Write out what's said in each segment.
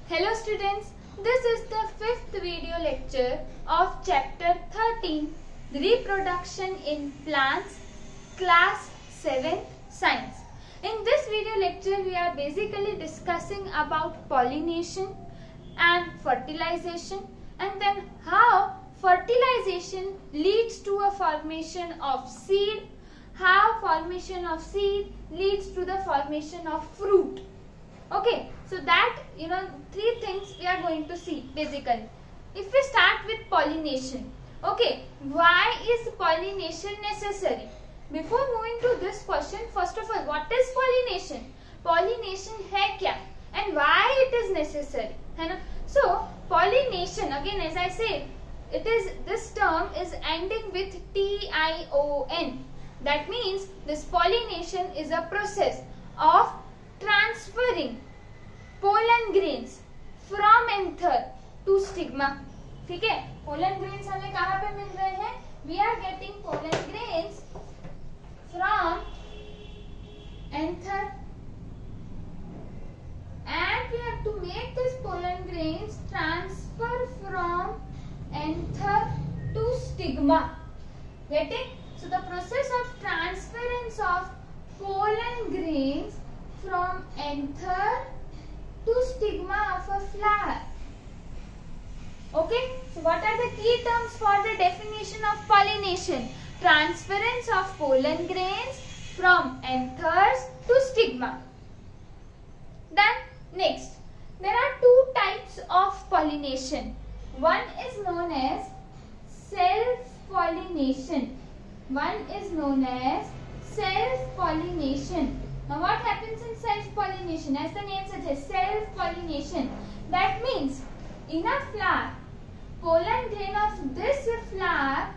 Hello students, this is the fifth video lecture of chapter 13, Reproduction in Plants, class 7 Science. In this video lecture, we are basically discussing about pollination and fertilization, and then how fertilization leads to a formation of seed, how formation of seed leads to the formation of fruit. Okay, so that three things we are going to see basically. If we start with pollination, okay, why is pollination necessary? Before moving to this question, first of all, what is pollination? Pollination है क्या and why it is necessary, है ना? So pollination, again as I say, this term is ending with TION. That means this pollination is a process of transferring pollen grains from anther to stigma. ठीक है, pollen grains हमें कहाँ पे मिल रहे हैं? We are getting pollen grains from anther, and we have to make this pollen grains transfer from anther to stigma. Getting? So the process of transference of pollen grains from anther to stigma of a flower. Okay, so what are the key terms for the definition of pollination? Transference of pollen grains from anthers to stigma. Then next, there are two types of pollination. One is known as self-pollination. One is known as self-pollination. Now what happens in self-pollination? As the name suggests, self-pollination. That means in a flower, pollen grain of this flower,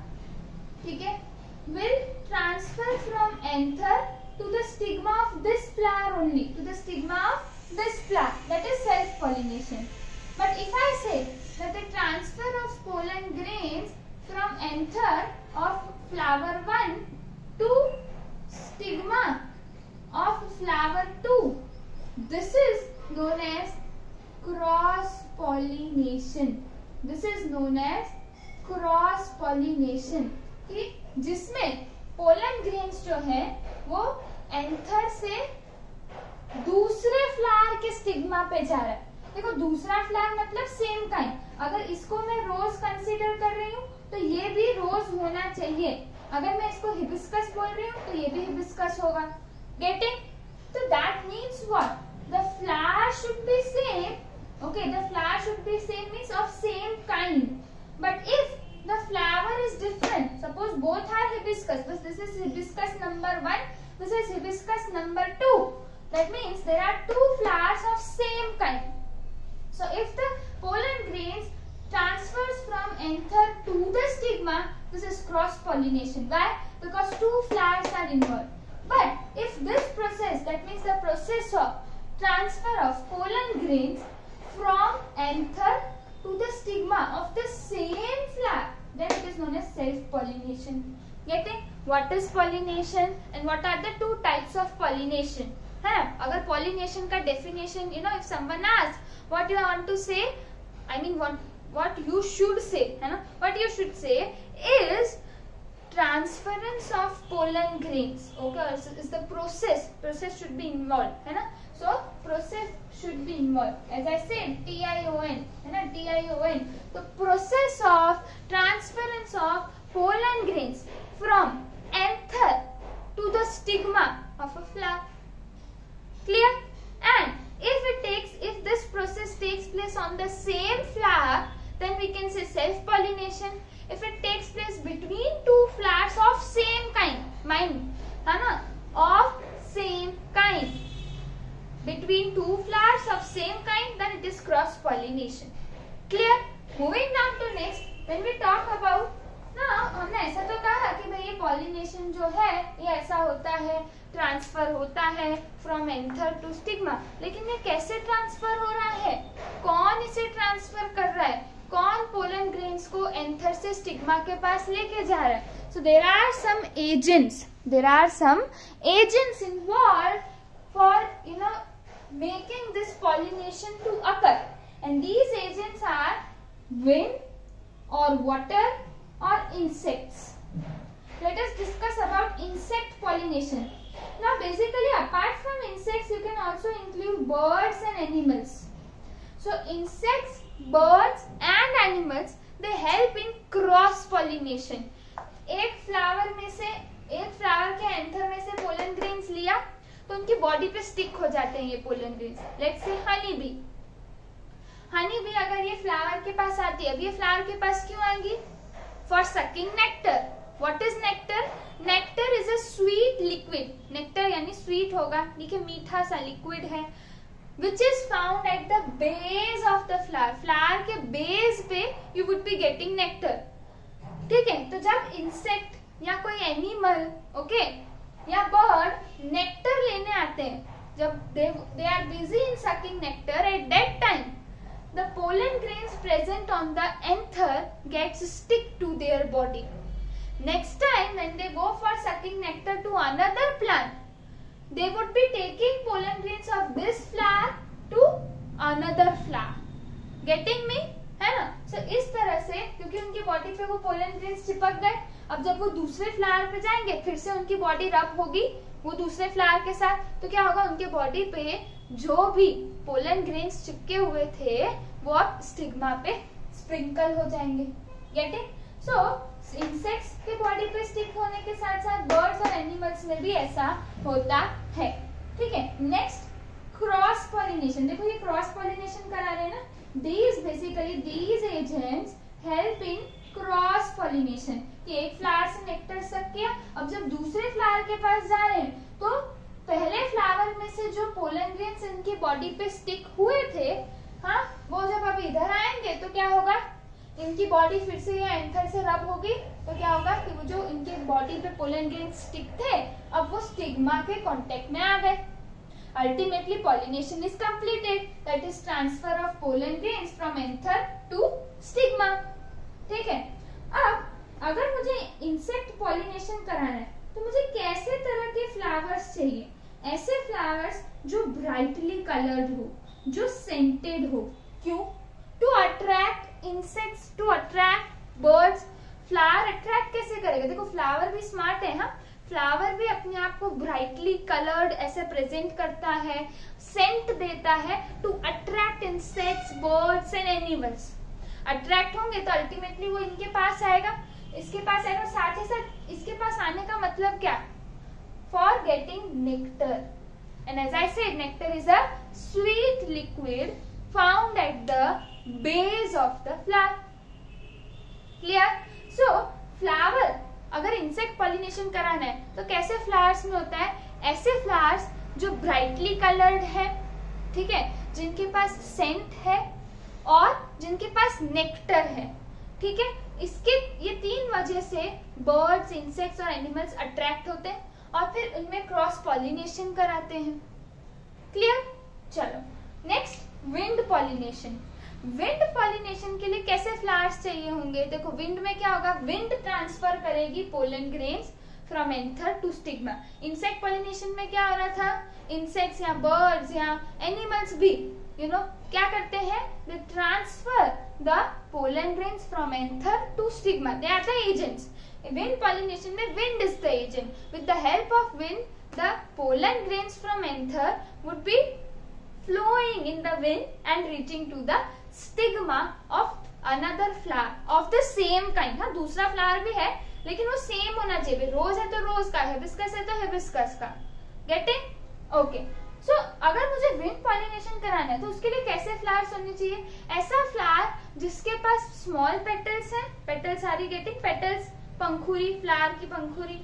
okay, will transfer from anther to the stigma of this flower only, to the stigma of this flower. That is self-pollination. But if I say that the transfer of pollen grains from anther of flower 1 to stigma of flower 2, this is known as cross pollination. This is known as cross pollination, कि जिसमें pollen grains जो है वो anther से दूसरे flower के stigma पे जा रहा है. देखो, दूसरा flower मतलब same kind. अगर इसको मैं rose consider कर रही हूँ तो ये भी rose होना चाहिए. अगर मैं इसको hibiscus बोल रही हूँ तो ये भी hibiscus होगा. Getting? So that means what? The flower should be same. Okay, the flower should be same means of same kind. But if the flower is different, suppose both are hibiscus, but this is hibiscus number 1, this is hibiscus number 2. That means there are two flowers of same kind. So if the pollen grains transfers from anther to the stigma, this is cross pollination. Why? Because two flowers are involved. But if this process, that means the process of transfer of pollen grains from anther to the stigma of the same flower, then it is known as self-pollination. Getting? What is pollination and what are the two types of pollination? अगर pollination का definition, if someone asks what you want to say, I mean what you should say, है ना? What you should say is transference of pollen grains. Okay, is the process should be involved, है ना? So process should be involved. As I said, TION, है ना? TION. The process of transference of pollen grains from anther to the stigma of a flower. Clear? And if this process takes place on the same flower, then we can say self-pollination. If it takes place between two flowers of same kind, mind, है ना? Of same kind, between two flowers of same kind, then it is cross-pollination. Clear? Moving down to next, when we talk about, ना हमने ऐसा तो कहा कि भाई ये pollination जो है ये ऐसा होता है, ट्रांसफर होता है फ्रॉम एंथर टू स्टिग्मा. लेकिन ये कैसे ट्रांसफर हो रहा है? कौन इसे ट्रांसफर कर रहा है? कौन पोलन ग्रेन्स को एंथर से स्टिग्मा के पास लेके जा रहा है? So there are some agents involve for making this pollination to occur. and these agents are wind or water or insects. Let us discuss about insect pollination. Now basically apart from insects you can also include birds and animals. So insects, birds and animals they help in cross pollination. एक flower के anther में से pollen grains लिया तो उनकी body पे stick हो जाते हैं ये pollen grains. Let's say honey bee अगर ये फ्लावर के पास आती है, अब ये फ्लावर के पास क्यों आएगी? For sucking nectar. What is nectar? Nectar is a sweet liquid. Nectar यानी स्वीट होगा, देखिए मीठा सा लिक्विड है, which is found at the base of the flower. Flower के बेस पे you would be getting nectar. ठीक है, तो जब इंसेक्ट या कोई एनिमल ओके या बर्ड नेक्टर लेने आते हैं, जब they are busy in sucking nectar, at that time the pollen grains present on the anther gets stick to their body. Next time when they go for sucking nectar to another plant, they would be taking pollen grains of this flower to another flower. Getting me? है ना? सो इस तरह से क्योंकि उनकी body पे वो pollen grains चिपक गए, अब जब वो दूसरे फ्लावर पे जाएंगे फिर से उनकी बॉडी रब होगी वो दूसरे फ्लावर के साथ, तो क्या होगा? उनके बॉडी पे जो भी पोलन ग्रेन्स चिपके हुए थे वो अब स्टिग्मा पे स्प्रिंकल हो जाएंगे. गेटिंग? सो इंसेक्ट्स के बॉडी पे स्टिक होने के साथ साथ बर्ड्स और एनिमल्स में भी ऐसा होता है. ठीक है, नेक्स्ट क्रॉस पॉलिनेशन. देखो ये क्रॉस पॉलिनेशन करा रहे हैं ना. These agents help in cross pollination. कि एक फ्लावर से नेक्टर सक किया, अब जब दूसरे फ्लावर के पास जा रहे हैं तो पहले फ्लावर में से जो पोलन ग्रेन्स इनकी बॉडी पे स्टिक हुए थे, हाँ, वो जब अब इधर आएंगे तो क्या होगा? इनकी बॉडी फिर से ये एंथर से रब होगी, तो क्या होगा कि वो जो इनके बॉडी पे पोलन ग्रेन्स स्टिक थे अब वो स्टिग्मा के कांटेक्ट में आ गए. Ultimately pollination is completed, that is transfer of pollen grains from anther to stigma. ठीक है, अब अगर मुझे इंसेक्ट पॉलिनेशन कराना है तो मुझे कैसे तरह के फ्लावर्स चाहिए? ऐसे फ्लावर्स जो ब्राइटली कलर्ड हो, जो सेंटेड हो. क्यों? To attract insects, to attract birds. Flower attract कैसे करेगा? देखो फ्लावर भी स्मार्ट है. हाँ, फ्लावर भी अपने आप को ब्राइटली कलर्ड ऐसे प्रेजेंट करता है, सेंट देता है to attract insects, birds and animals. Attract होंगे तो अल्टीमेटली वो इनके पास आएगा, इसके पास आएगा, साथ ही साथ इसके पास आने का मतलब क्या? For getting nectar. And as I said nectar is a sweet liquid found at the base of the flower. Clear? So flower अगर इंसेक्ट पॉलिनेशन कराना है तो कैसे फ्लावर्स में होता है? ऐसे फ्लावर्स जो ब्राइटली कलर्ड है, ठीक है, जिनके पास सेंट है और जिनके पास नेक्टर है. ठीक है, इसके ये तीन वजह से बर्ड्स, इंसेक्ट्स और एनिमल्स अट्रैक्ट होते हैं और फिर उनमें क्रॉस पॉलिनेशन कराते हैं. क्लियर? चलो next wind pollination. Wind pollination के लिए कैसे फ्लावर्स चाहिए होंगे? देखो विंड में क्या होगा? विंड ट्रांसफर करेगी pollen grains from anther to stigma. Insect pollination में क्या हो रहा था? इंसेक्ट्स या बर्ड्स या एनिमल्स भी क्या करते हैं? They transfer the pollen grains from anther to stigma. They are the agents. Wind pollination में wind is the agent. With the help of wind the pollen grains from anther would be flowing in the wind and reaching to the stigma of another flower of the same kind. हाँ, दूसरा flower भी है लेकिन वो same होना चाहिए. रोज है तो रोज का, हिबिस्कस है तो हिबिस्कस का. गेटिंग? ओके. सो अगर मुझे विंड पॉलिनेशन कराना है तो उसके लिए कैसे फ्लावर्स होने चाहिए? ऐसा फ्लावर जिसके पास स्मॉल पेटल्स है. Petals are you getting? Petals, पंखुड़ी, फ्लावर की पंखुड़ी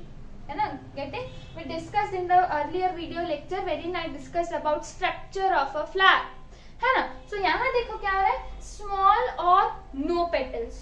है ना. Getting? we discussed in the earlier video lecture wherein I discussed about structure of a flower, है ना. so यहाँ देखो क्या हो रहा है? स्मॉल और नो पेटल्स.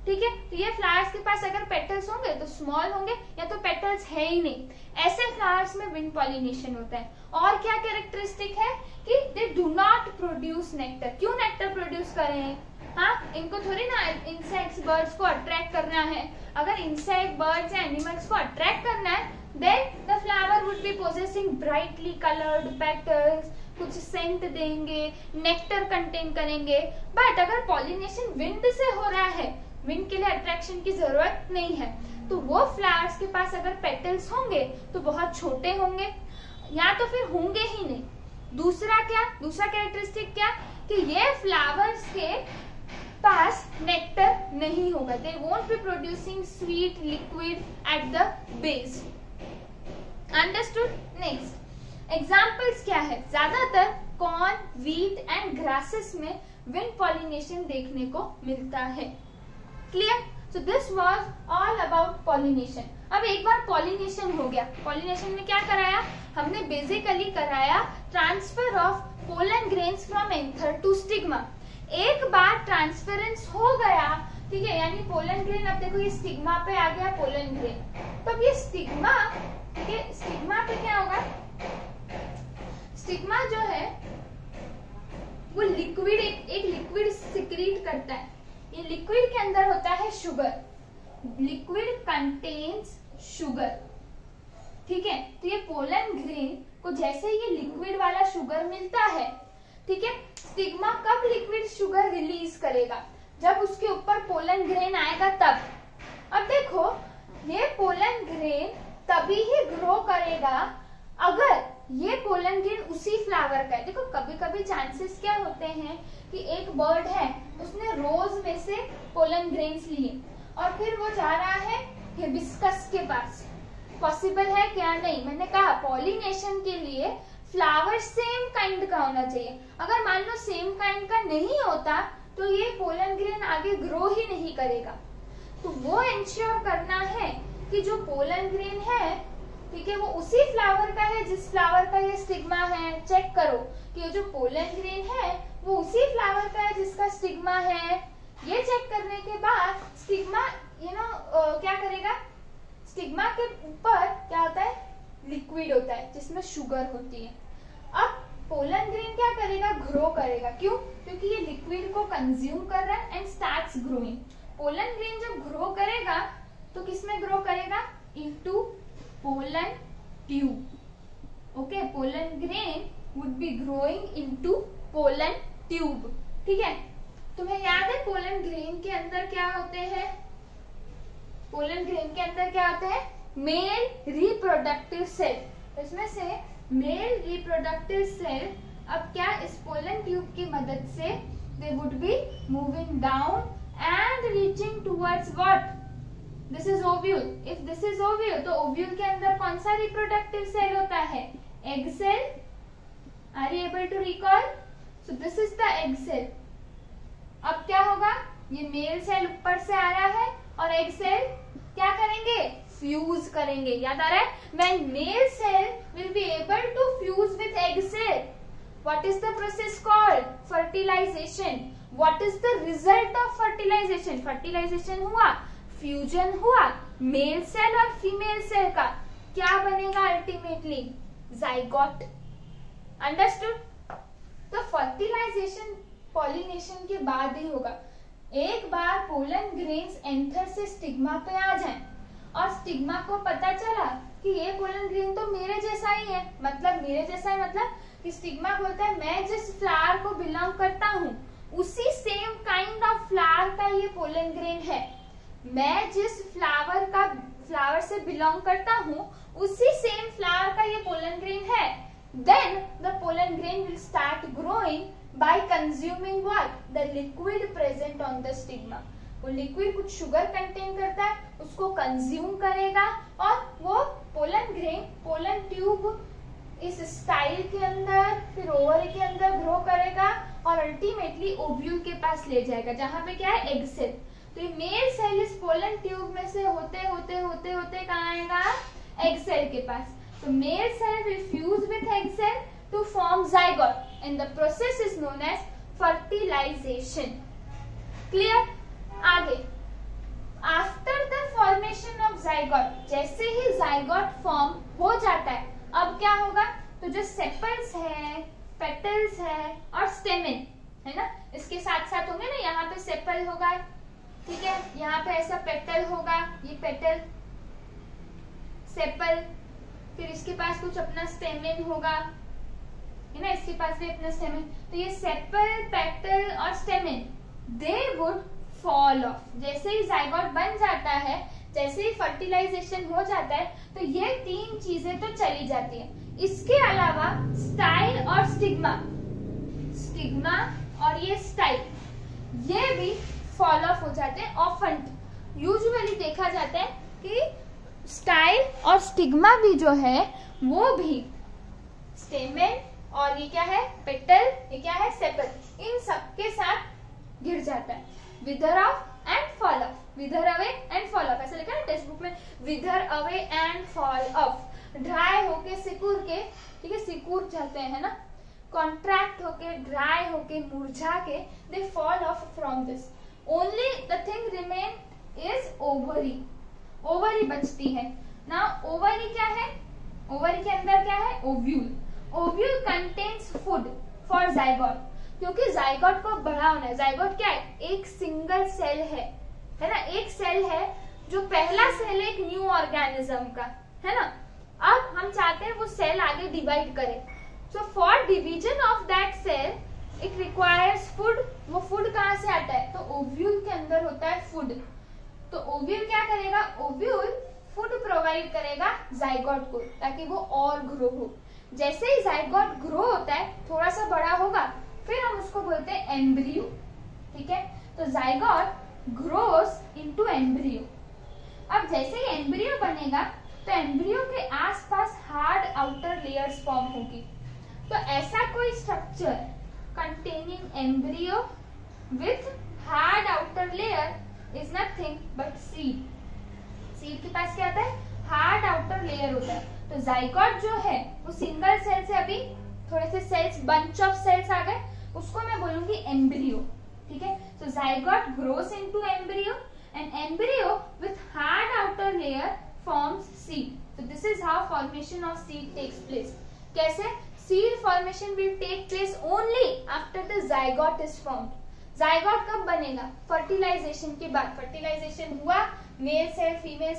ठीक है, तो ये फ्लावर्स के पास अगर पेटल्स होंगे तो स्मॉल होंगे या तो पेटल्स है ही नहीं. ऐसे फ्लावर्स में विंड पॉलिनेशन होता है. और क्या कैरेक्टरिस्टिक है कि they do not produce nectar. क्यों नेक्टर प्रोड्यूस कर रहे हैं? हाँ, इनको थोड़ी ना इंसेक्ट्स, बर्ड्स को अट्रैक्ट करना है. अगर इंसेक्ट, बर्ड्स या एनिमल्स को अट्रैक्ट करना है then the flower would be possessing brightly colored petals कुछ सेंट देंगे, नेक्टर कंटेन करेंगे। बट अगर पॉलिनेशन विंड से हो रहा है, विंड के लिए अट्रैक्शन की जरूरत नहीं है, तो वो फ्लावर्स के पास अगर पेटल्स होंगे तो बहुत छोटे होंगे या तो फिर होंगे ही नहीं। दूसरा कैरेक्टरिस्टिक क्या, कि ये फ्लावर्स के पास नेक्टर नहीं होगा, they won't be producing sweet liquid at the base. Understood. Next examples क्या है, ज्यादातर कॉर्न, व्हीट एंड ग्रासेस में विंड पॉलिनेशन देखने को मिलता है। Clear. So this was all about pollination. अब एक बार पॉलिनेशन हो गया, पॉलिनेशन में क्या कराया हमने, बेसिकली कराया transfer of pollen grains from anther to stigma. एक बार ट्रांसफरेंस हो गया, ठीक है, यानी पोलन ग्रेन, अब देखो ये स्टिग्मा पे आ गया पोलन ग्रेन, तो अब ये स्टिग्मा, ठीक है, स्टिग्मा पे क्या होगा, स्टिग्मा जो है वो लिक्विड, एक लिक्विड सिक्रीट करता है। ये लिक्विड के अंदर होता है शुगर, लिक्विड कंटेन्स शुगर, ठीक है। तो ये पोलन ग्रेन को जैसे ये लिक्विड वाला शुगर मिलता है, ठीक है, स्टिग्मा कब लिक्विड शुगर रिलीज करेगा, जब उसके ऊपर पोलन ग्रेन आएगा तब। अब देखो ये पोलन ग्रेन तभी ही ग्रो करेगा अगर ये पोलन ग्रेन उसी फ्लावर का है। देखो कभी कभी चांसेस क्या होते हैं कि एक बर्ड है, उसने रोज में से पोलन ग्रेन्स लिए और फिर वो जा रहा है हिबिस्कस के पास, पॉसिबल है क्या, नहीं। मैंने कहा पॉलिनेशन के लिए फ्लावर सेम काइंड का होना चाहिए। अगर मान लो सेम काइंड का नहीं होता तो ये पोलन ग्रेन आगे ग्रो ही नहीं करेगा। तो वो इंश्योर करना है कि जो पोलन ग्रेन है, ठीक है, वो उसी फ्लावर का है जिस फ्लावर का ये स्टिग्मा है। चेक करो कि ये जो पोलन ग्रेन है वो उसी फ्लावर का है जिसका स्टिग्मा है। ये चेक करने के बाद स्टिग्मा क्या करेगा, स्टिग्मा के ऊपर क्या होता है, लिक्विड होता है जिसमें शुगर होती है। अब पोलन ग्रेन क्या करेगा, ग्रो करेगा। क्यों, क्योंकि ये लिक्विड को कंज्यूम कर रहा है and starts growing. Pollen grain जब ग्रो करेगा तो किसमें ग्रो करेगा, into pollen tube. Okay, pollen grain would be growing into pollen tube, ठीक है। तुम्हें याद है पोलन ग्रेन के अंदर क्या होते हैं, पोलन ग्रेन के अंदर क्या होते हैं, मेल रिप्रोडक्टिव सेल। इसमें से मेल रिप्रोडक्टिव सेल अब क्या, इस पोलन ट्यूब की मदद से they would be moving down and reaching towards what, this is ovule. If this is ovule तो ओव्यूल के अंदर कौन सा रिप्रोडक्टिव सेल होता है, egg cell. Are you able to recall, so this is the egg cell. अब क्या होगा, ये मेल सेल ऊपर से आ रहा है और एग सेल क्या करेंगे, फ्यूज करेंगे। याद आ रहा है, when male cell will be able to fuse with egg cell, what is the process called, fertilization। what is the result of fertilization, fertilization हुआ, फ्यूजन हुआ मेल सेल और फीमेल सेल का, क्या बनेगा अल्टीमेटली, जाइगोट। अंडरस्टूड। तो fertilisation pollination के बाद ही होगा। एक बार पोलन ग्रेन्स एंथर से स्टिग्मा पे आ जाएं और स्टिग्मा को पता चला कि ये पोलन ग्रेन तो मेरे जैसा ही है, मतलब मेरे जैसा है, मतलब कि स्टिग्मा बोलता है मैं जिस फ्लावर को बिलोंग करता हूँ उसी सेम काइंड ऑफ फ्लावर का ये पोलन ग्रेन है। मैं जिस फ्लावर से बिलोंग करता हूँ उसी सेम फ्लावर का ये पोलन ग्रेन है। Then the pollen grain will start growing by consuming what, the liquid present on the stigma। वो लिक्विड कुछ शुगर कंटेन करता है, उसको कंज्यूम करेगा और वो पोलन ग्रेन पोलन ट्यूब इस स्टाइल के अंदर फिर ओवरी के अंदर ग्रो करेगा और अल्टीमेटली ओव्यूल के पास ले जाएगा, जहां पे क्या है, एग सेल। तो ये मेल सेल इस पोलन ट्यूब में से होते होते होते होते कहाँ आएगा, एग सेल के पास। तो male cell will fuse with egg cell to form zygote and the process is known as fertilization। clear। आगे, after the formation of zygote, जैसे ही zygote form हो जाता है, अब क्या होगा, तो जो सेपल्स है, पेटल्स है और स्टेमेन है ना, इसके साथ साथ होंगे ना, यहाँ पे सेपल होगा, ठीक है, यहाँ पे ऐसा पेटल होगा, ये पेटल सेपल, फिर इसके पास कुछ अपना स्टेमेन होगा, है ना, इसके पास भी अपना स्टेमन, तो ये सेपल, पेटल और स्टेमन दे वुड फॉल ऑफ। जैसे ही जाइगोट बन जाता है, जैसे ही फर्टिलाइजेशन हो जाता है, तो ये तीन चीजें तो चली जाती है। इसके अलावा स्टाइल और स्टिग्मा, स्टिग्मा और ये स्टाइल, ये भी फॉल ऑफ हो जाते हैं। ऑफन यूजुअली देखा जाता है कि स्टाइल और स्टिग्मा भी जो है वो भी स्टेमन और ये क्या है पेटल, ये क्या है सेपल, इन सबके साथ गिर जाता है। Wither off and fall off, wither away and fall off, ऐसा लिखा है टेक्स्ट बुक में, wither away and fall off. Dry होके सिकुड़ के, ठीक है, सिकुड़ जाते हैं ना, कॉन्ट्रैक्ट होके, ड्राई होके, मुरझा के, they fall of from this. Only the thing remain is ovary, ovary बचती है ना। ओवरी क्या है, ओवरी के अंदर क्या है, ovule. Ovule contains food for zygote, क्योंकि जाइगोट को बड़ा होना है। जाइगोट क्या है, एक सिंगल सेल है ना, एक सेल है जो पहला सेल है एक न्यू ऑर्गेनिज्म का, है ना। अब हम चाहते हैं वो सेल आगे डिवाइड करे, so for division of that cell it requires food. वो फूड कहाँ से आता है, तो ओव्यूल के अंदर होता है फूड। तो ओव्यूल क्या करेगा, ओव्यूल फूड प्रोवाइड करेगा जाइगोट को, ताकि वो और ग्रो हो। जैसे ही जाइगोट ग्रो होता है, थोड़ा सा बड़ा होगा, फिर हम उसको बोलते हैं एम्ब्रियो, ठीक है। तो जाइगोट ग्रोस इनटू एम्ब्रियो। अब जैसे ही एम्ब्रियो बनेगा, तो एम्ब्रियो के आसपास हार्ड आउटर लेयर्स फॉर्म होगी। तो ऐसा कोई structure containing embryo with hard outer layer is nothing but seed. Seed के पास क्या आता है, हार्ड आउटर लेयर होता है। तो जाइगोट जो है वो सिंगल सेल से, अभी थोड़े से सेल्स, बंच ऑफ सेल्स आ गए, उसको मैं बोलूंगी एम्ब्रियो, ठीक है। So zygote grows into embryo and embryo with hard outer layer forms seed. So this is how formation of seed takes place. कैसे? Seed formation will take place only after the zygote is formed. Zygote कब बनेगा, fertilisation के बाद। Fertilisation हुआ, mail cell female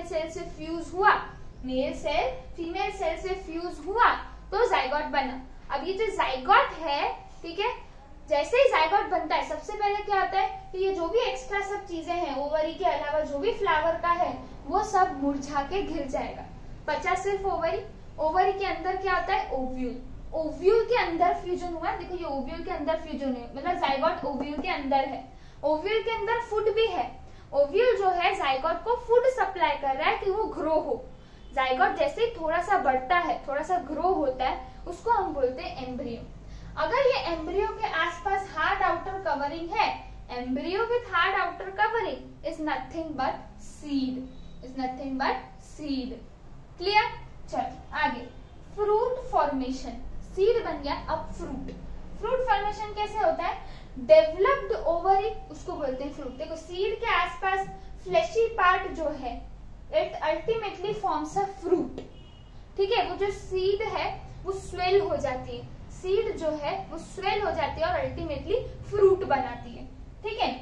cell से fuse हुआ, mail cell female cell से fuse हुआ, तो जाइगोट बना। अब ये जो जाइगोट है, ठीक है, जैसे ही जाइगोट बनता है, सबसे पहले क्या होता है कि ये जो भी एक्स्ट्रा सब चीजें हैं, ओवरी के अलावा जो भी फ्लावर का है, वो सब मुरझा के गिर जाएगा। बचा सिर्फ ओवरी। ओवरी के अंदर क्या होता है, ओव्यूल। ओव्यूल के अंदर फ्यूजन हुआ, देखो ये ओव्यूल के अंदर फ्यूजन है, मतलब जाइगोट ओव्यूल के अंदर है। ओव्यूल के अंदर फूड भी है। ओव्यूल जो है जाइगोट को फूड सप्लाई कर रहा है कि वो ग्रो हो। जाइगोट जैसे थोड़ा सा बढ़ता है, थोड़ा सा ग्रो होता है, उसको हम बोलते हैं एम्ब्रियो। अगर ये एम्ब्रियो के आसपास हार्ड आउटर कवरिंग है, embryo with hard outer covering is nothing but seed, is nothing but seed. Clear? चलो आगे, फ्रूट फॉर्मेशन। सीड बन गया, अब फ्रूट। फ्रूट फॉर्मेशन कैसे होता है, डेवलप्ड ओवरी, उसको बोलते हैं फ्रूट। देखो सीड के आसपास फ्लेशी पार्ट जो है, it ultimately forms a fruit, ठीक है। वो जो सीड है वो स्वेल हो जाती है, सीड जो है वो स्वेल हो जाती है और अल्टीमेटली फ्रूट बनाती है, ठीक है।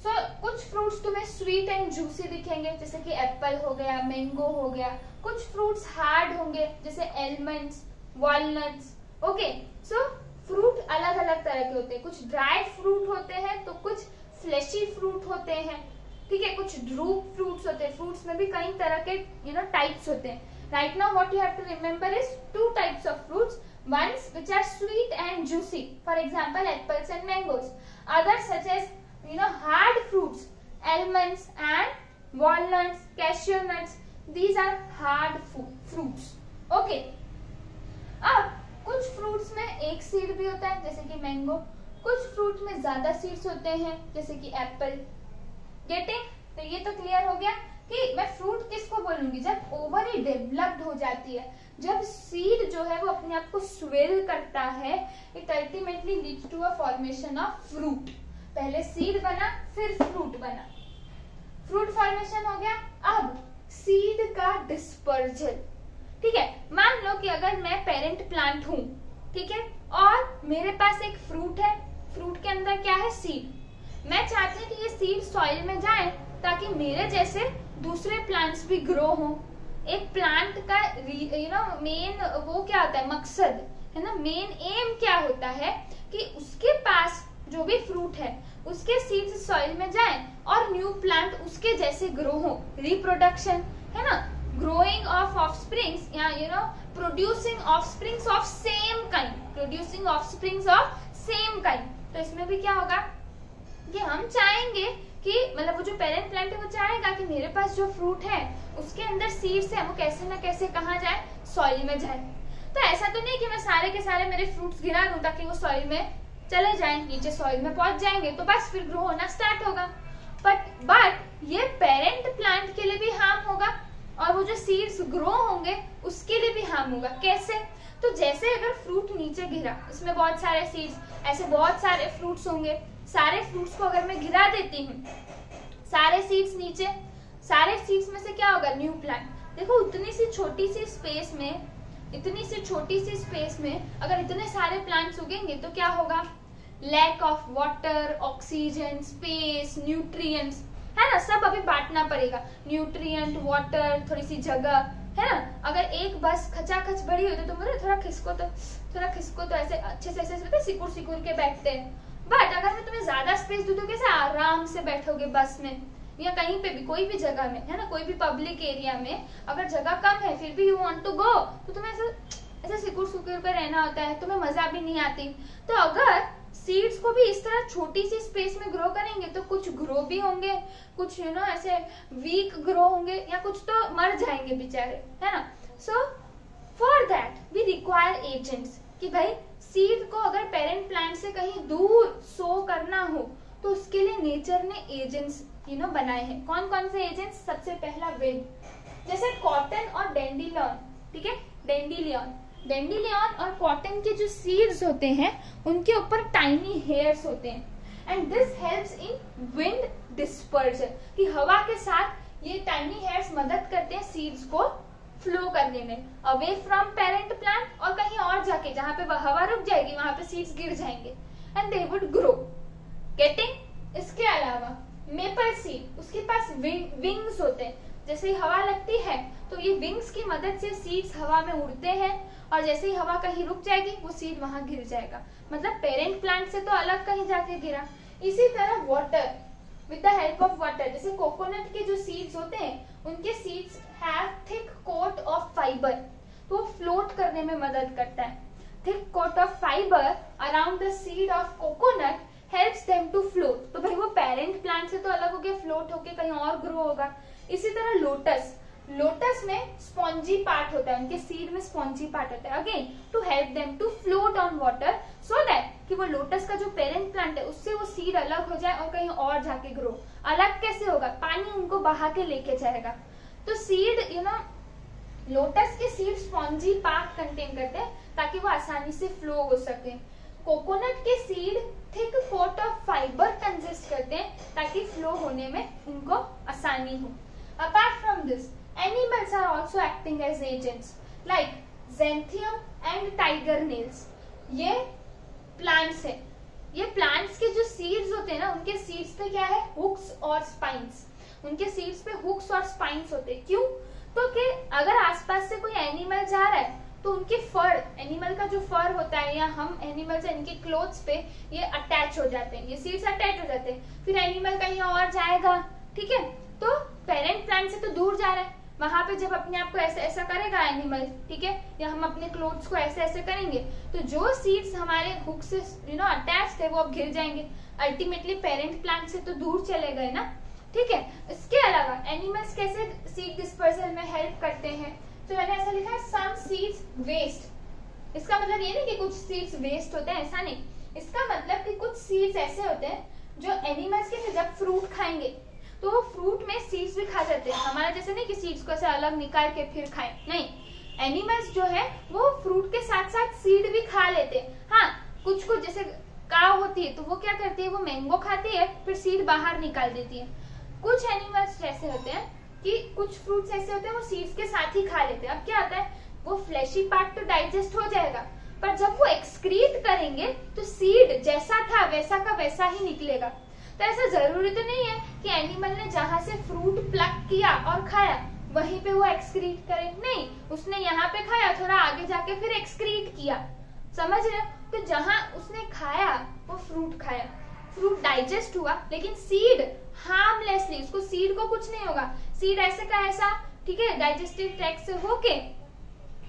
सो कुछ फ्रूट्स तुम्हें स्वीट एंड जूसी दिखेंगे, जैसे कि एप्पल हो गया, मैंगो हो गया। कुछ फ्रूट्स हार्ड होंगे, जैसे एलमंड्स, वॉलनट्स, ओके। सो फ्रूट अलग अलग तरह के होते हैं, कुछ ड्राई फ्रूट होते हैं, तो कुछ फ्लेशी फ्रूट होते हैं, ठीक है, कुछ ड्रूप फ्रूट्स होते हैं। फ्रूट्स में भी कई तरह के टाइप्स होते हैं। Right now what you have to remember is two types of fruits, ones which are sweet and juicy, for example apples and mangoes. Others such as hard fruits, almonds and walnuts, cashew nuts, these are hard fruits, okay. अब कुछ fruits में एक seed भी होता है, जैसे कि mango. कुछ फ्रूट्स में ज्यादा सीड्स होते हैं, जैसे कि एप्पल। गेटिंग? तो ये तो क्लियर हो गया कि मैं फ्रूट किसको बोलूंगी, जब ओवरी डेवलप्ड हो जाती है, जब सीड जो है वो अपने आप को स्वेल करता है, it ultimately leads to a formation of fruit. पहले सीड बना, फिर फ्रूट बना, फ्रूट फॉर्मेशन हो गया। अब सीड का डिस्पर्जल, ठीक है। मान लो कि अगर मैं पेरेंट प्लांट हूं, ठीक है, और मेरे पास एक फ्रूट है, फ्रूट के अंदर क्या है, सीड। मैं चाहती हूँ कि ये सीड सॉइल में जाए, ताकि मेरे जैसे दूसरे प्लांट्स भी ग्रो हो। एक प्लांट का मेन वो क्या होता है, मकसद है ना, मेन एम क्या होता है कि उसके पास जो भी फ्रूट है उसके सीड्स सॉइल में जाएं और न्यू प्लांट उसके जैसे ग्रो हो, रिप्रोडक्शन, है ना, ग्रोइंग ऑफ ऑफस्प्रिंग्स या producing offsprings of same kind, producing offsprings of same kind. तो इसमें भी क्या होगा कि हम चाहेंगे कि मतलब वो जो पेरेंट प्लांट है वो चाहेगा कि मेरे पास जो फ्रूट है उसके अंदर सीड्स है वो कैसे ना कैसे कहाँ जाए, सॉइल में जाए। तो ऐसा तो नहीं कि मैं सारे के सारे मेरे फ्रूट्स गिरा दूं ताकि वो सॉइल में चले जाएं, नीचे सॉइल में पहुंच जाएंगे तो बस फिर ग्रो होना स्टार्ट होगा। बट ये पेरेंट प्लांट के लिए भी हार्म होगा और वो जो सीड्स ग्रो होंगे उसके लिए भी हार्म होगा। कैसे? तो जैसे अगर फ्रूट नीचे गिरा, इसमें बहुत सारे सीड्स, ऐसे बहुत सारे फ्रूट्स होंगे, सारे फ्रूट्स को अगर मैं गिरा देती हूँ, सारे सीड्स नीचे, सारे सीड्स में से क्या होगा, न्यू प्लांट। देखो इतनी सी छोटी सी स्पेस में, इतनी सी छोटी सी स्पेस में अगर इतने सारे प्लांट्स उगेंगे तो क्या होगा, lack of water, oxygen, space, nutrients, है ना, सब अभी बांटना पड़ेगा, न्यूट्रिएंट, वाटर, थोड़ी सी जगह, है ना। अगर एक बस खचाखच बड़ी हो तो बोले थोड़ा खिसको तो ऐसे अच्छे से ऐसे सिकुड़ के बैठते हैं। बट अगर मैं तुम्हें ज्यादा स्पेस दूं तो कैसे आराम से बैठोगे बस में या कहीं पे भी, कोई भी जगह में, है ना, कोई भी पब्लिक एरिया में अगर जगह कम है फिर भी यू वांट टू गो तो तुम्हें ऐसे सिकुड़ पे रहना होता है, तुम्हें मजा भी नहीं आती। तो अगर सीड्स को भी इस तरह छोटी सी स्पेस में ग्रो करेंगे तो कुछ ग्रो भी होंगे, कुछ ऐसे वीक ग्रो होंगे या कुछ तो मर जाएंगे बेचारे, है ना। So for that we require agents, कि भाई सीड को अगर पेरेंट प्लांट से कहीं दूर सो करना हो तो उसके लिए नेचर ने एजेंट्स बनाए हैं। कौन कौन से एजेंट्स? सबसे पहला विंड, जैसे कॉटन और डेंडिलियन, ठीक है, डेंडिलियन और कॉटन के जो सीड्स होते हैं उनके ऊपर टाइनी हेयर्स होते हैं and this helps in wind dispersion, कि हवा के साथ ये टाइनी हेयर्स मदद करते हैं सीड्स को फ्लो करने में अवे फ्रॉम पेरेंट प्लांट, और कहीं और जाके जहां पे हवा रुक जाएगी वहां पे सीड्स गिर जाएंगे and they would grow, getting. इसके अलावा मेपल सीड, उसके पास विंग्स होते हैं, जैसे ही हवा लगती है तो ये विंग्स की मदद से सीड्स हवा में उड़ते हैं और जैसे ही हवा कहीं रुक जाएगी वो सीड वहां गिर जाएगा, मतलब पेरेंट प्लांट से तो अलग कहीं जाके गिरा। इसी तरह water, with the help of water, जैसे कोकोनट के जो सीड्स होते हैं उनके seeds have thick coat of fibre, तो फ्लोट करने में मदद करता है। Thick coat of fibre around the seed of coconut helps them to float, तो भाई वो पेरेंट प्लांट से तो अलग हो गया, फ्लोट होके कहीं और ग्रो होगा। इसी तरह लोटस में स्पॉन्जी पार्ट होता है, उनके सीड में स्पॉन्जी पार्ट होता है, again to help them to float on water, so that कि वो लोटस का जो पेरेंट प्लांट है उससे वो सीड अलग हो जाए और कहीं और जाके ग्रो। अलग कैसे होगा, पानी उनको बहा के लेके जाएगा। तो सीड लोटस के सीड स्पॉन्जी पार्ट कंटेन करते हैं ताकि वो आसानी से फ्लो हो सके। कोकोनट के seed thick coat of fibre consist करते हैं ताकि फ्लो होने में उनको आसानी हो। Apart from this animals are also acting as agents like xanthium and tiger nails. ये प्लांट्स है, ये प्लांट्स के जो सीड्स होते हैं ना उनके सीड्स पे क्या है, हुक्स और स्पाइंस, उनके सीड्स पे हुक्स और स्पाइंस होते हैं। क्यों? तो कि अगर आसपास से कोई एनिमल जा रहा है तो उनके फर, एनिमल का जो फर होता है या हम एनिमल से इनके क्लोथ्स पे ये अटैच हो जाते हैं, ये सीड्स अटैच हो जाते हैं, फिर एनिमल कहीं और जाएगा, ठीक है। तो पेरेंट प्लांट से तो दूर जा रहा है, वहां पे जब अपने आप को ऐसा ऐसा करेगा एनिमल, ठीक है, या हम अपने क्लोथ्स को ऐसे ऐसे करेंगे तो जो सीड्स हमारे हुक से अटैच थे वो अब गिर जाएंगे, अल्टीमेटली पेरेंट प्लांट से तो दूर चले गए ना, ठीक है। इसके अलावा एनिमल्स कैसे सीड डिस्पर्सल में हेल्प करते हैं, तो मैंने ऐसा लिखा है सम सीड्स वेस्ट। इसका मतलब ये नहीं कि कुछ सीड्स वेस्ट होते हैं, ऐसा नहीं, इसका मतलब कि कुछ सीड्स ऐसे होते हैं जो एनिमल्स के जब फ्रूट खाएंगे तो वो फ्रूट में सीड्स भी खा जाते हैं, हमारा जैसे नहीं कि सीड्स को ऐसे अलग निकाल के फिर खाएं, नहीं, एनिमल्स जो है वो फ्रूट के साथ साथ सीड भी खा लेते हैं। हाँ, कुछ जैसे काव होती है तो वो क्या करती है, वो मैंगो खाती है फिर सीड बाहर निकाल देती है। कुछ एनिमल्स जैसे होते हैं कि कुछ फ्रूट्स ऐसे होते हैं वो सीड्स के साथ ही खा लेते हैं। अब क्या होता है, वो फ्लैशी पार्ट तो डाइजेस्ट हो जाएगा पर जब वो एक्सक्रीट करेंगे तो सीड जैसा था वैसा का वैसा ही निकलेगा। तो ऐसा जरूरी तो नहीं है कि एनिमल ने जहां से फ्रूट प्लक किया और खाया वहीं पे वो एक्सक्रीट करे, नहीं, उसने यहाँ पे खाया, थोड़ा आगे जाके फिर एक्सक्रीट किया, समझ रहे हो? तो जहां उसने खाया वो फ्रूट खाया, फ्रूट डाइजेस्ट हुआ, लेकिन सीड हार्मलेसली, उसको सीड को कुछ नहीं होगा, सीड ऐसे का ऐसा, ठीक है, डाइजेस्टिव ट्रैक्ट से होके,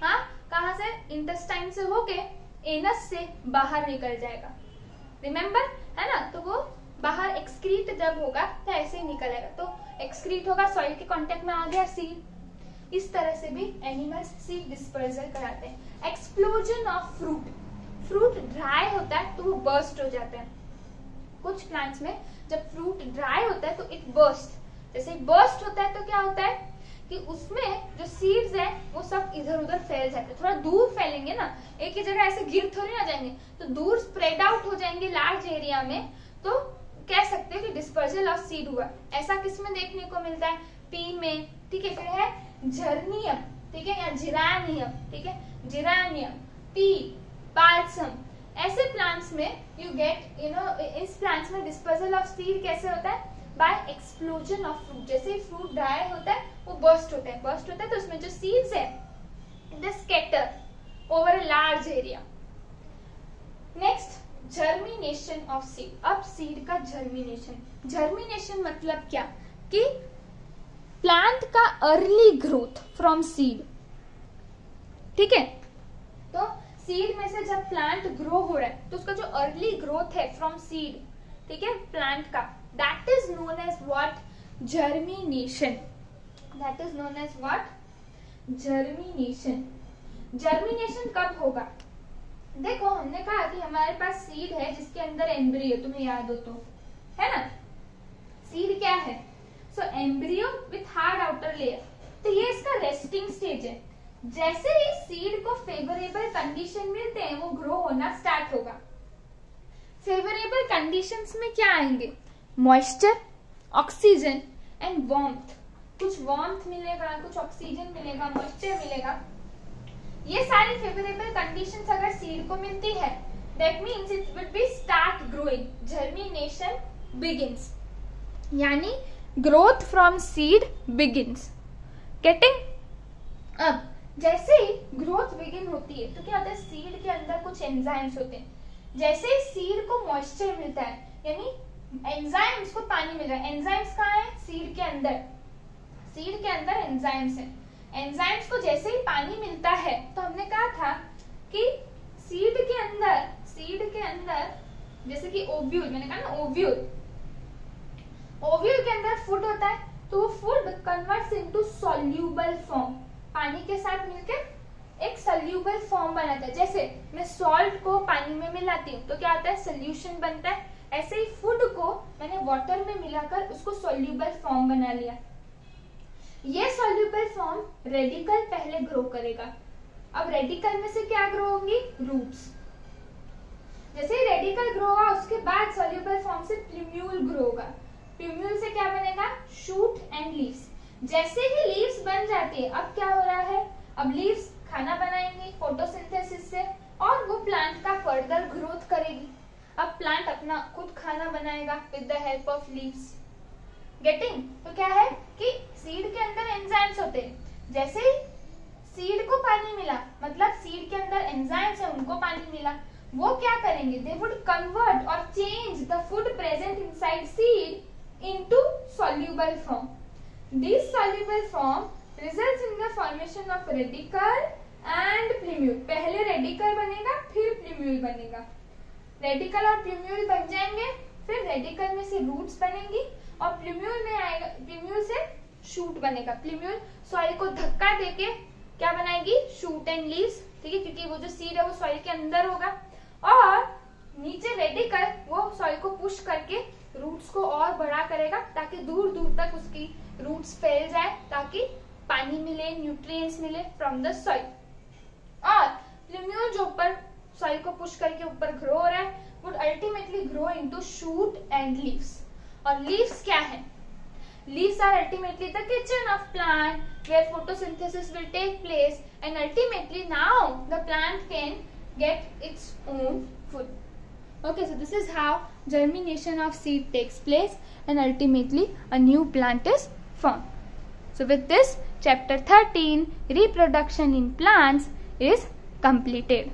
हाँ, कहां से, इंटेस्टाइन से होके एनस से बाहर निकल जाएगा, रिमेम्बर, है ना? तो वो बाहर एक्सक्रीट जब होगा तो ऐसे ही निकलेगा, तो एक्सक्रीट होगा, सॉइल के कांटेक्ट में आ गया सीड। इस तरह से भी एनिमल्स सीड डिस्पर्सल कराते हैं। Explosion of fruit, fruit dry होता है तो वो बर्स्ट हो जाता है। कुछ प्लांट्स में जब फ्रूट ड्राई होता है तो इट बर्स्ट, जैसे बर्स्ट होता है तो क्या होता है कि उसमें जो सीड्स है वो सब इधर उधर फैल जाते हैं, थोड़ा दूर फैलेंगे ना, एक ही जगह ऐसे गिर थोड़ी ना जाएंगे, तो दूर स्प्रेड आउट हो जाएंगे लार्ज एरिया में, तो कह सकते हैं कि डिस्पर्जल ऑफ सीड हुआ। ऐसा किसमें देखने को मिलता है, पी में, ठीक है, फिर है जर्नियम, ठीक है, या जिरानियम, ठीक है, जिरानियम, पी, बाल्सम, ऐसे प्लांट्स में यू गेट, यू नो, इस प्लांट्स में डिस्पर्जल ऑफ सीड कैसे होता है, बाय एक्सप्लोजन ऑफ फ्रूट। जैसे ही फ्रूट ड्राई होता है वो बर्स्ट होता है, बर्स्ट होता है तो उसमें जो सीड्स है they scatter over a large area. Next, germination of seed. अब सीड का जर्मिनेशन, जर्मिनेशन मतलब क्या कि प्लांट का अर्ली ग्रोथ फ्रॉम सीड, ठीक है, तो सीड में से जब प्लांट ग्रो हो रहा है तो उसका जो अर्ली ग्रोथ है फ्रॉम सीड, ठीक है, प्लांट का, that is known as what, germination, that is known as what, germination. Germination कब होगा, देखो हमने कहा कि हमारे पास सीड है जिसके अंदर एम्ब्रियो, तुम्हें याद हो तो, है ना, सीड क्या है, so embryo with hard outer layer, तो ये इसका रेस्टिंग स्टेज है। जैसे ही सीड को फेवरेबल कंडीशन मिलते हैं वो ग्रो होना स्टार्ट होगा। फेवरेबल कंडीशंस में क्या आएंगे, मॉइस्चर, ऑक्सीजन एंड वार्मथ, कुछ वार्मथ मिलेगा, कुछ ऑक्सीजन मिलेगा, मॉइस्चर मिलेगा, ये सारी फेवरेबल कंडीशंस अगर सीड को मिलती है, that means it will be start growing, germination begins, यानी growth from seed begins, getting. अब जैसे ही ग्रोथ बिगिन होती है तो क्या होता है, सीड के अंदर कुछ एंजाइम्स होते हैं, जैसे ही सीड को मॉइस्चर मिलता है, यानी एंजाइम्स को पानी मिल रहा है, एंजाइम्स कहाँ है, सीड के अंदर, सीड के अंदर एंजाइम्स है, एंजाइम्स को जैसे ही पानी मिलता है, तो हमने कहा था कि सीड के अंदर जैसे कि ओव्यूल, मैंने कहा ना ओव्यूल, ओव्यूल के अंदर फूड होता है, तो वो food converts into soluble form, पानी के साथ मिलकर एक सॉल्यूबल फॉर्म बनाता है। जैसे मैं सॉल्ट को पानी में मिलाती हूँ तो क्या आता है, सोल्यूशन बनता है, ऐसे ही फूड को मैंने वाटर में मिलाकर उसको सॉल्यूबल फॉर्म बना लिया। ये सॉल्यूबल फॉर्म रेडिकल पहले ग्रो करेगा। अब रेडिकल में से क्या ग्रो होंगी, रूट्स। जैसे ही रेडिकल ग्रो होगा उसके बाद सॉल्यूबल फॉर्म से प्लूम्यूल ग्रो होगा, प्लूम्यूल से क्या बनेगा, शूट एंड लीव्स। जैसे ही लीव्स बन जाती है, अब क्या हो रहा है, अब लीव्स खाना बनाएंगी फोटोसिंथेसिस से और वो प्लांट का फर्दर ग्रोथ करेगी। अब प्लांट अपना खुद खाना बनाएगा with the help of leaves, getting. तो क्या है कि सीड के अंदर एंजाइम्स होते हैं, जैसे ही सीड को पानी मिला, मतलब सीड के अंदर एंजाइम्स है उनको पानी मिला, वो क्या करेंगे, दे वुड कन्वर्ट और change the food present inside seed into soluble form. This soluble form results in the formation of radical and plumule. पहले रेडिकल बनेगा फिर प्लूम्यूल बनेगा, रेडिकल और प्लूम्यूल बन जाएंगे, फिर रेडिकल में से रूट्स बनेंगी और प्लूम्यूल में आएगा, प्लूम्यूल से शूट बनेगा। प्लूम्यूल सॉइल को धक्का देके क्या बनाएगी, शूट एंड लीव्स, ठीक है, क्योंकि वो जो सीड है वो सॉइल के अंदर होगा, और नीचे रेडिकल वो सॉइल को पुश करके रूट्स को और बड़ा करेगा ताकि दूर दूर तक उसकी रूट्स फैल जाए, ताकि पानी मिले, न्यूट्रिएंट्स मिले फ्रॉम द सॉइल। और प्लूम्यूल जो ऊपर सॉइल को पुश करके ऊपर ग्रो हो रहा है would ultimately grow into shoot and leaves. और लीव्स क्या है, leaves are ultimately the kitchen of plant where photosynthesis will take place, and ultimately now the plant can get its own food. Okay, so this is how germination of seed takes place and ultimately a new plant is formed. So with this, chapter 13 reproduction in plants is completed.